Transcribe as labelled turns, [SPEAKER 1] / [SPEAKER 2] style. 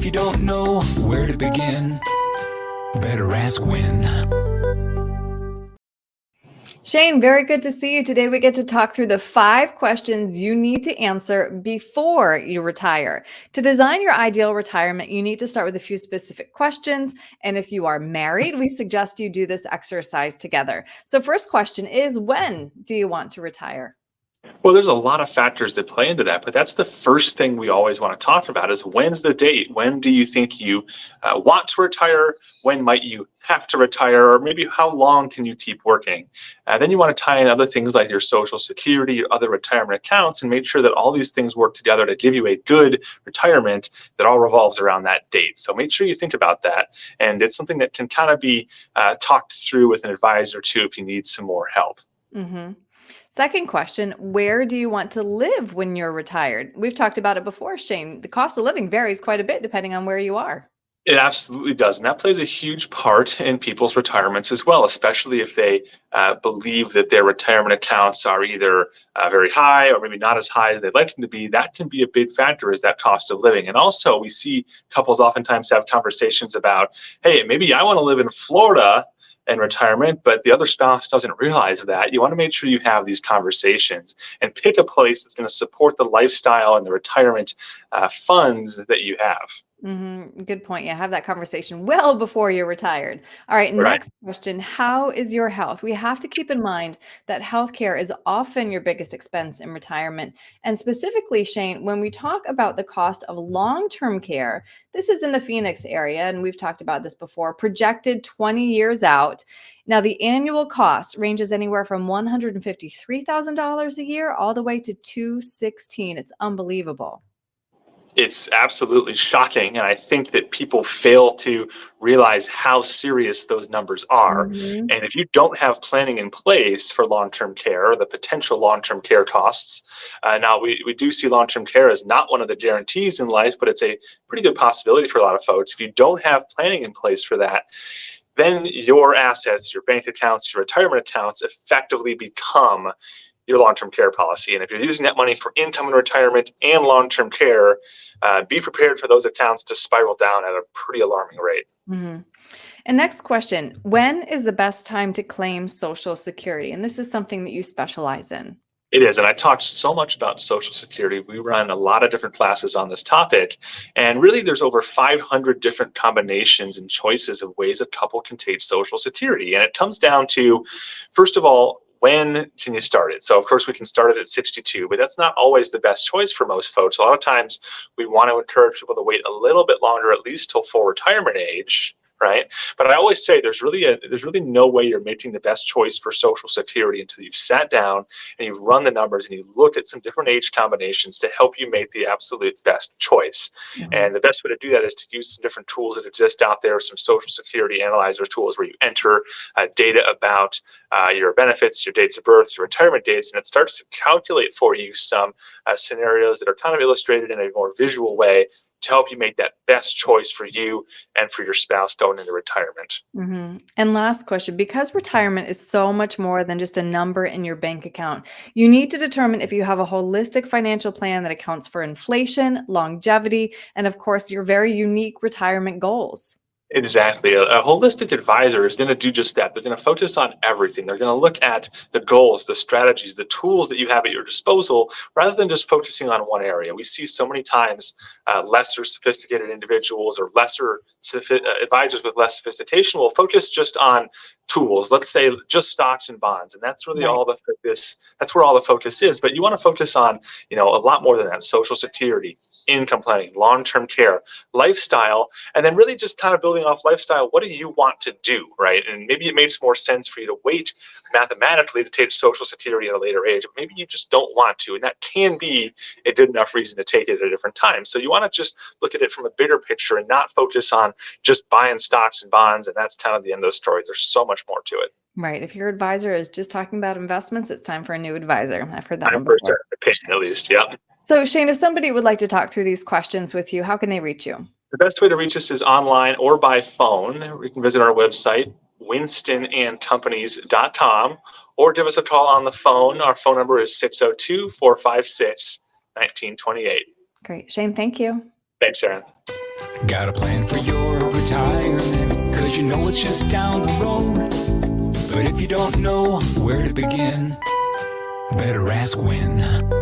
[SPEAKER 1] If you don't know where to begin, better ask when.
[SPEAKER 2] Shane, very good to see you. Today we get to talk through the 5 questions you need to answer before you retire. To design your ideal retirement, you need to start with a few specific questions. And if you are married, we suggest you do this exercise together. So first question is, when do you want to retire?
[SPEAKER 3] Well, there's a lot of factors that play into that, but that's the first thing we always want to talk about is when's the date? When do you think you want to retire? When might you have to retire? Or maybe how long can you keep working? Then you want to tie in other things like your Social Security, your other retirement accounts, and make sure that all these things work together to give you a good retirement that all revolves around that date. So make sure you think about that. And it's something that can kind of be talked through with an advisor too if you need some more help.
[SPEAKER 2] Mm-hmm. Second question, where do you want to live when you're retired? We've talked about it before, Shane. The cost of living varies quite a bit depending on where you are.
[SPEAKER 3] It absolutely does. And that plays a huge part in people's retirements as well, especially if they believe that their retirement accounts are either very high or maybe not as high as they'd like them to be. That can be a big factor, is that cost of living. And also we see couples oftentimes have conversations about, hey, maybe I want to live in Florida in retirement, but the other spouse doesn't realize that. You want to make sure you have these conversations and pick a place that's going to support the lifestyle and the retirement funds that you have.
[SPEAKER 2] Mm-hmm. Good point. Yeah, have that conversation well before you're retired. All right,
[SPEAKER 3] Right.
[SPEAKER 2] next question. How is your health? We have to keep in mind that healthcare is often your biggest expense in retirement. And specifically, Shane, when we talk about the cost of long-term care, this is in the Phoenix area, and we've talked about this before, projected 20 years out. Now, the annual cost ranges anywhere from $153,000 a year all the way to $216,000. It's unbelievable.
[SPEAKER 3] It's absolutely shocking. And I think that people fail to realize how serious those numbers are.
[SPEAKER 2] Mhm.
[SPEAKER 3] And if you don't have planning in place for long-term care, or the potential long-term care costs, now we do see long-term care as not one of the guarantees in life, but it's a pretty good possibility for a lot of folks. If you don't have planning in place for that, then your assets, your bank accounts, your retirement accounts effectively become your long-term care policy. And if you're using that money for income and retirement and long-term care, be prepared for those accounts to spiral down at a pretty alarming rate.
[SPEAKER 2] Mhm. And next question, when is the best time to claim Social Security? And this is something that you specialize in.
[SPEAKER 3] It is. And I talked so much about Social Security. We run a lot of different classes on this topic. And really, there's over 500 different combinations and choices of ways a couple can take Social Security. And it comes down to, first of all, when can you start it? So, of course, we can start it at 62, but that's not always the best choice for most folks. A lot of times we want to encourage people to wait a little bit longer, at least till full retirement age. Right. But I always say there's really no way you're making the best choice for Social Security until you've sat down and you've run the numbers and you looked at some different age combinations to help you make the absolute best choice.
[SPEAKER 2] Mhm.
[SPEAKER 3] And the best way to do that is to use some different tools that exist out there, some Social Security analyzer tools where you enter data about your benefits, your dates of birth, your retirement dates, and it starts to calculate for you some scenarios that are kind of illustrated in a more visual way to help you make that best choice for you and for your spouse going into retirement.
[SPEAKER 2] Mhm. And last question, because retirement is so much more than just a number in your bank account, you need to determine if you have a holistic financial plan that accounts for inflation, longevity, and of course, your very unique retirement goals.
[SPEAKER 3] Exactly. A holistic advisor is going to do just that. They're going to focus on everything. They're going to look at the goals, the strategies, the tools that you have at your disposal, rather than just focusing on one area. We see so many times lesser sophisticated individuals or advisors with less sophistication will focus just on tools. Let's say just stocks and bonds, and that's really
[SPEAKER 2] Right.
[SPEAKER 3] all the focus. That's where all the focus is. But you want to focus on, a lot more than that: Social Security, income planning, long-term care, lifestyle, and then really just kind of building off lifestyle. What do you want to do, right? And maybe it makes more sense for you to wait mathematically to take Social Security at a later age. Maybe you just don't want to, and that can be a good enough reason to take it at a different time. So you want to just look at it from a bigger picture and not focus on just buying stocks and bonds, and that's kind of the end of the story. There's so much more to it.
[SPEAKER 2] Right. If your advisor is just talking about investments, it's time for a new advisor. I've heard that
[SPEAKER 3] I'm
[SPEAKER 2] one
[SPEAKER 3] for a
[SPEAKER 2] before.
[SPEAKER 3] certain opinion, at least. Yeah.
[SPEAKER 2] So, Shane, if somebody would like to talk through these questions with you, how can they reach you?
[SPEAKER 3] The best way to reach us is online or by phone. You can visit our website, winstonandcompanies.com, or give us a call on the phone. Our phone number is 602-456-1928.
[SPEAKER 2] Great. Shane, thank you.
[SPEAKER 3] Thanks, Erin.
[SPEAKER 1] Got a plan for your retirement, 'cause you know it's just down the road. But if you don't know where to begin, better ask when.